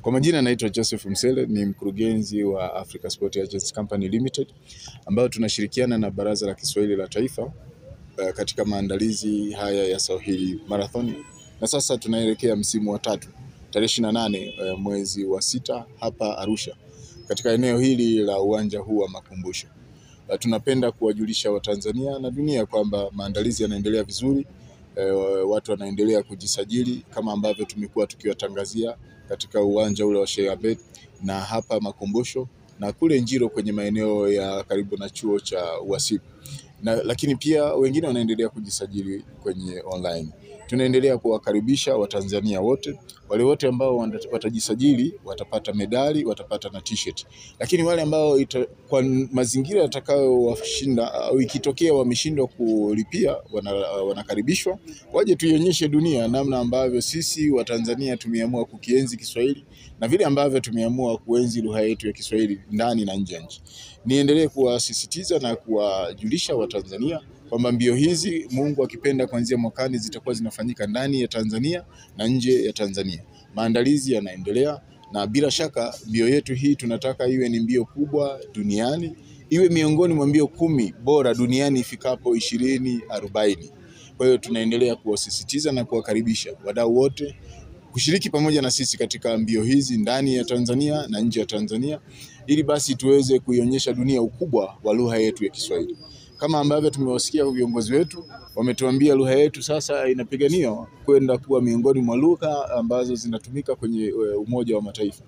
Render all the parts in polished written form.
Kwa majina naitwa Joseph Msele, ni mkurugenzi wa Africa Sport Agents Company Limited, ambao tunashirikiana na Baraza la Kiswahili la Taifa katika maandalizi haya ya Swahili Marathon. Na sasa tunaelekea msimu wa 3, tarehe 28 mwezi wa 6 hapa Arusha, katika eneo hili la uwanja huu wa makumbusho. Tunapenda kuwajulisha Watanzania na dunia kwamba maandalizi yanaendelea vizuri. Watu wanaendelea kujisajili kama ambavyo tumekuwa tukiwatangazia katika uwanja ule wa Sheikh Abed na hapa makumbusho na kule Njiro kwenye maeneo ya karibu na chuo cha uhasibu. Lakini pia wengine wanaendelea kujisajili kwenye online. Tunaendelea kuwakaribisha Watanzania wote. Wale wote ambao watajisajili watapata medali, watapata na t-shirt. Lakini wale ambao kwa mazingira yatakayo washinda au ikitokea wameshindwa kulipia, wanakaribishwa waje tuionyeshe dunia namna ambavyo sisi Watanzania tumeamua kukienzi Kiswahili na vile ambavyo tumeamua kuenzi lugha yetu ya Kiswahili ndani na nje ya nchi. Niendelee kuwasisitiza na kuwajulisha Watanzania kwamba mbio hizi Mungu akipenda kuanzia mwakani zitakuwa zinafanyika ndani ya Tanzania na nje ya Tanzania. Maandalizi yanaendelea na bila shaka mbio yetu hii tunataka iwe ni mbio kubwa duniani, iwe miongoni mwa mbio 10 bora duniani ifikapo 2040. Kwa hiyo tunaendelea kuwasisitiza na kuwakaribisha wadau wote kushiriki pamoja na sisi katika mbio hizi ndani ya Tanzania na nje ya Tanzania, ili basi tuweze kuionyesha dunia ukubwa wa lugha yetu ya Kiswahili. Kama ambavyo tumewasikia viongozi wetu wametuambia lugha yetu sasa inapiganiwa kwenda kuwa miongoni mwa lugha ambazo zinatumika kwenye Umoja wa Mataifa.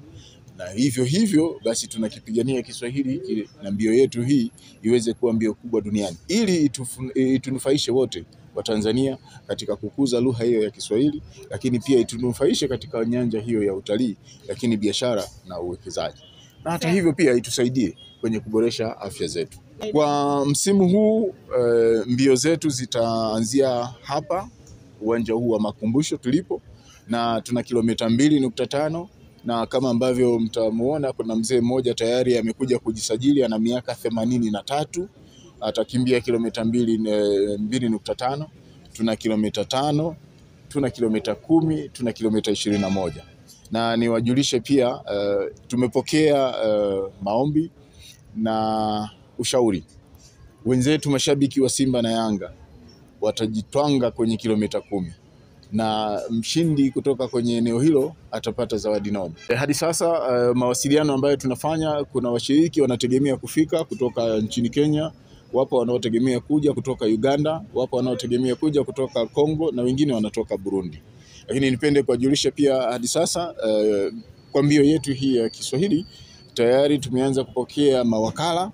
Na hivyo basi tunakipigania Kiswahili na mbio yetu hii iweze kuwa mbio kubwa duniani, ili itunufaishe wote wa Tanzania katika kukuza lugha hiyo ya Kiswahili, lakini pia itunufaishe katika nyanja hiyo ya utalii, lakini biashara na uwekezaji. Na hata hivyo pia itusaidie kwenye kuboresha afya zetu. Kwa msimu huu mbio zetu zitaanzia hapa uwanja huu wa makumbusho tulipo, na tuna kilomita 2.5, na kama ambavyo mtamuona kuna mzee mmoja tayari amekuja kujisajili, ana miaka 83, atakimbia kilomita 2.5. Tuna kilomita 5, tuna kilomita 10, tuna kilomita 21. Na niwajulishe pia tumepokea maombi na ushauri. Wenzetu mashabiki wa Simba na Yanga watajitwanga kwenye kilomita 10, na mshindi kutoka kwenye eneo hilo atapata zawadi nono. Hadi sasa mawasiliano ambayo tunafanya, kuna washiriki wanategemea kufika kutoka nchini Kenya, wapo wanaotegemea kuja kutoka Uganda, wapo wanaotegemea kuja kutoka Kongo, na wengine wanatoka Burundi. Lakini nipende kuwajulisha pia hadi sasa kwa mbio yetu hii ya Kiswahili tayari tumeanza kupokea mawakala.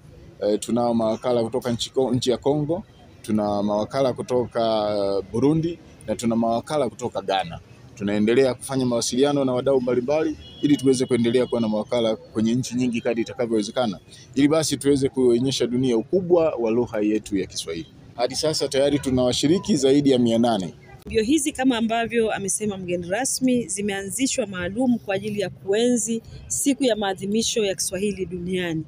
Tunao mawakala kutoka nchi ya Kongo, tuna mawakala kutoka Burundi na tuna mawakala kutoka Ghana. Tunaendelea kufanya mawasiliano na wadau mbalimbali ili tuweze kuendelea kuwa na mawakala kwenye nchi nyingi kadri itakavyowezekana, ili basi tuweze kuonyesha dunia ukubwa wa lugha yetu ya Kiswahili. Hadi sasa tayari tuna washiriki zaidi ya 800. Mbio hizi kama ambavyo amesema mgeni rasmi zimeanzishwa maalum kwa ajili ya kuenzi siku ya maadhimisho ya Kiswahili duniani.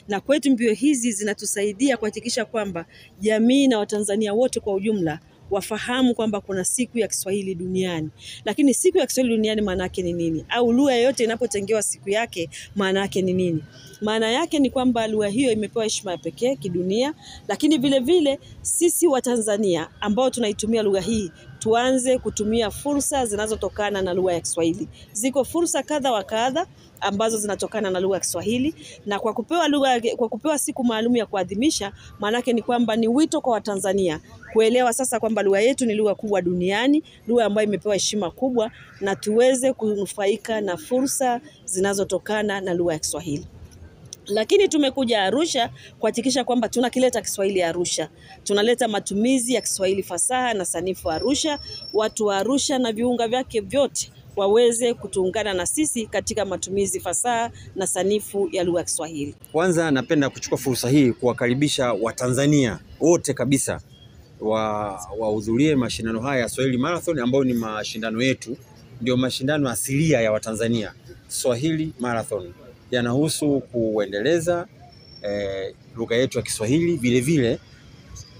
Na kwetu mbio hizi zinatusaidia kuhakikisha kwamba jamii na Watanzania wote kwa ujumla wafahamu kwamba kuna siku ya Kiswahili duniani. Lakini siku ya Kiswahili duniani maana yake ni nini? Au lugha yote inapotengewa siku yake maana yake ni nini? Maana yake ni kwamba lugha hiyo imepewa heshima ya pekee kidunia, lakini vile vile sisi Watanzania ambao tunaitumia lugha hii tuanze kutumia fursa zinazotokana na lugha ya Kiswahili. Ziko fursa kadha wa kadha ambazo zinatokana na lugha ya Kiswahili, na kwa kupewa siku maalum ya kuadhimisha, maana yake ni kwamba ni wito kwa Watanzania kuelewa sasa kwamba lugha yetu ni lugha kubwa duniani, lugha ambayo imepewa heshima kubwa, na tuweze kunufaika na fursa zinazotokana na lugha ya Kiswahili. Lakini tumekuja Arusha kuhakikisha kwamba tunakileta Kiswahili Arusha. Tunaleta matumizi ya Kiswahili fasaha na sanifu Arusha. Watu wa Arusha na viunga vyake vyote waweze kutuungana na sisi katika matumizi fasaha na sanifu ya lugha ya Kiswahili. Kwanza napenda kuchukua fursa hii kuwakaribisha Watanzania wote kabisa wahudhurie mashindano haya ya Swahili Marathon, ambayo ni mashindano yetu, ndio mashindano asilia ya Watanzania. Swahili Marathon yanahusu kuendeleza lugha yetu ya Kiswahili. Vile vile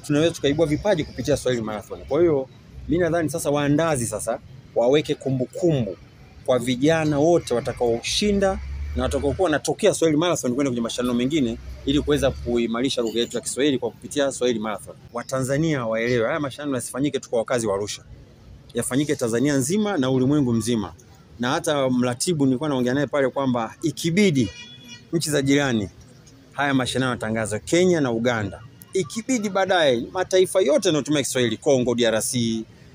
tunaweza tukaibua vipaji kupitia Swahili Marathon. Kwa hiyo mimi nadhani sasa waandazi sasa waweke kumbukumbu kwa vijana wote watakaoshinda na watakaokuwa wanatokea Swahili Marathon kwenda kwenye mashindano mengine, ili kuweza kuimarisha lugha yetu ya Kiswahili kwa kupitia Swahili Marathon. Watanzania waelewe haya mashindano yasifanyike tu kwa wakazi wa Arusha, yafanyike Tanzania nzima na ulimwengu mzima. Na hata mratibu nilikuwa naongea naye pale kwamba ikibidi nchi za jirani haya mashindano yatangazwe, Kenya na Uganda. Ikibidi baadaye mataifa yote yanayotumia Kiswahili, Kongo, DRC,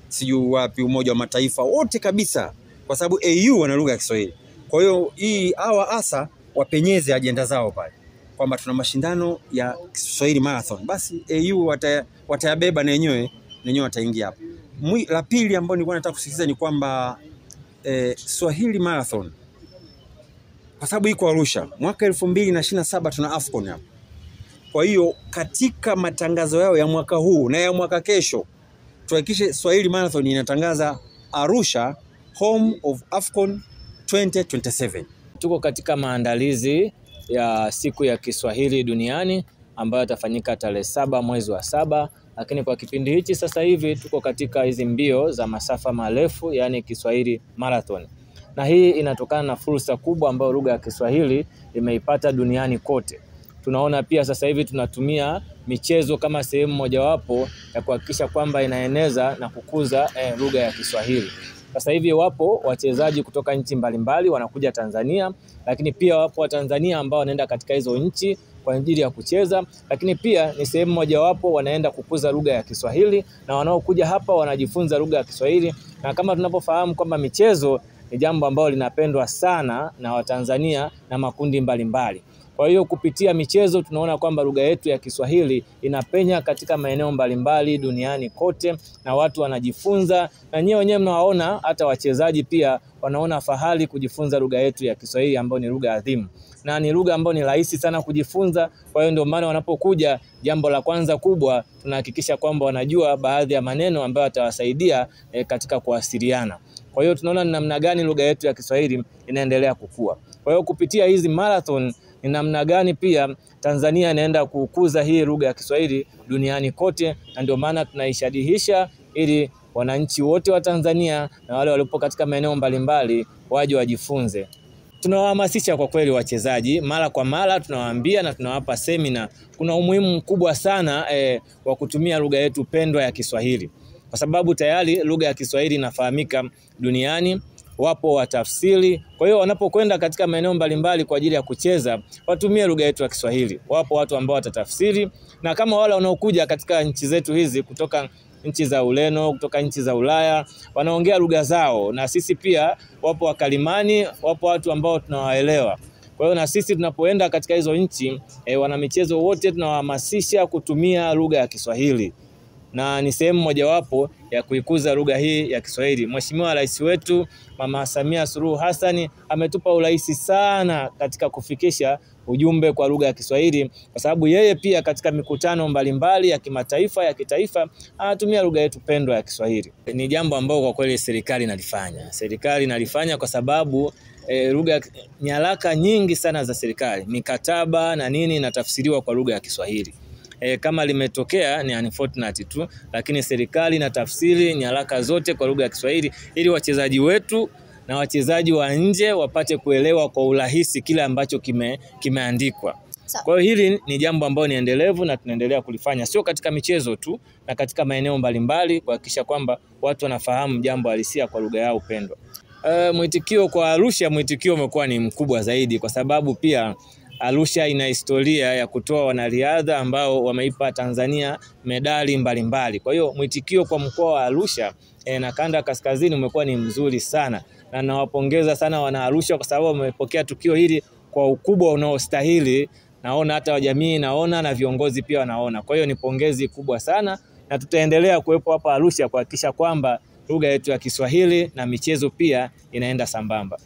sijui wapi, Umoja wa Mataifa, wote kabisa, kwa sababu AU wana lugha ya Kiswahili. Kwa hiyo hii hawa asa wapenyeze ajenda zao pale kwamba tuna mashindano ya Swahili Marathon, basi AU watayabeba na wenyewe wataingia hapo. La pili ambao nilikuwa nataka kusisitiza ni kwamba Swahili Marathon, kwa sababu iko Arusha, mwaka 2027 tuna AFCON hapo. Kwa hiyo katika matangazo yao ya mwaka huu na ya mwaka kesho, tuhakikishe Swahili Marathon inatangaza Arusha home of AFCON 2027. Tuko katika maandalizi ya siku ya Kiswahili duniani ambayo itafanyika tarehe 7 mwezi wa 7, lakini kwa kipindi hichi sasa hivi tuko katika hizi mbio za masafa marefu, yani Kiswahili Marathon. Na hii inatokana na fursa kubwa ambayo lugha ya Kiswahili imeipata duniani kote. Tunaona pia sasa hivi tunatumia michezo kama sehemu mojawapo ya kuhakikisha kwamba inaeneza na kukuza lugha ya Kiswahili. Sasa hivi wapo wachezaji kutoka nchi mbalimbali wanakuja Tanzania, lakini pia wapo Watanzania ambao wanaenda katika hizo nchi kwa ajili ya kucheza, lakini pia ni sehemu mojawapo wanaenda kukuza lugha ya Kiswahili, na wanaokuja hapa wanajifunza lugha ya Kiswahili. Na kama tunapofahamu kwamba michezo ni jambo ambalo linapendwa sana na Watanzania na makundi mbalimbali. Kwa hiyo kupitia michezo tunaona kwamba lugha yetu ya Kiswahili inapenya katika maeneo mbalimbali duniani kote, na watu wanajifunza, na nyewe wenyewe mnawaona hata wachezaji pia wanaona fahari kujifunza lugha yetu ya Kiswahili ambayo ni lugha adhimu. Na ni lugha ambayo ni rahisi sana kujifunza. Kwa hiyo ndio maana wanapokuja, jambo la kwanza kubwa tunahakikisha kwamba wanajua baadhi ya maneno ambayo yatawasaidia katika kuwasiliana. Kwa hiyo tunaona ni namna gani lugha yetu ya Kiswahili inaendelea kukua. Kwa hiyo kupitia hizi marathon ni namna gani pia Tanzania inaenda kukuza hii lugha ya Kiswahili duniani kote, na ndio maana tunaishadihisha ili wananchi wote wa Tanzania na wale waliopo katika maeneo mbalimbali waje wajifunze. Tunawahamasisha kwa kweli wachezaji, mara kwa mara tunawaambia na tunawapa semina. Kuna umuhimu mkubwa sana wa kutumia lugha yetu pendwa ya Kiswahili, kwa sababu tayari lugha ya Kiswahili inafahamika duniani, wapo watafsiri. Kwa hiyo wanapokwenda katika maeneo mbalimbali kwa ajili ya kucheza, watumie lugha yetu ya Kiswahili. Wapo watu ambao watatafsiri, na kama wale wanaokuja katika nchi zetu hizi kutoka nchi za Ureno, kutoka nchi za Ulaya, wanaongea lugha zao, na sisi pia wapo wakalimani, wapo watu ambao tunawaelewa. Kwa hiyo na sisi tunapoenda katika hizo nchi, wana michezo wote tunawahamasisha kutumia lugha ya Kiswahili, na ni sehemu mojawapo ya kuikuza lugha hii ya Kiswahili. Mheshimiwa Rais wetu Mama Samia Suluhu Hassan ametupa urahisi sana katika kufikisha ujumbe kwa lugha ya Kiswahili, kwa sababu yeye pia katika mikutano mbalimbali ya kimataifa, ya kitaifa, anatumia lugha yetu pendwa ya Kiswahili. Ni jambo ambalo kwa kweli serikali inalifanya. Serikali inalifanya kwa sababu lugha, nyaraka nyingi sana za serikali, mikataba na nini, inatafsiriwa kwa lugha ya Kiswahili. Kama limetokea ni unfortunate tu, lakini serikali inatafsiri nyaraka zote kwa lugha ya Kiswahili ili wachezaji wetu na wachezaji wa nje wapate kuelewa kwa urahisi kile ambacho kimeandikwa. Kwa hiyo hili ni jambo ambalo ni endelevu na tunaendelea kulifanya, sio katika michezo tu, na katika maeneo mbalimbali, kuhakikisha kwamba watu wanafahamu jambo halisia kwa lugha yao pendwa. Mwitikio kwa Arusha, mwitikio umekuwa ni mkubwa zaidi, kwa sababu pia Arusha ina historia ya kutoa wanariadha ambao wameipa Tanzania medali mbalimbali. Kwa hiyo mwitikio kwa mkoa wa Arusha na kanda kaskazini umekuwa ni mzuri sana, na nawapongeza sana wana Arusha kwa sababu wamepokea tukio hili kwa ukubwa unaostahili. Naona hata jamii naona na viongozi pia wanaona. Kwa hiyo ni pongezi kubwa sana, na tutaendelea kuwepo hapa Arusha kuhakikisha kwamba lugha yetu ya Kiswahili na michezo pia inaenda sambamba.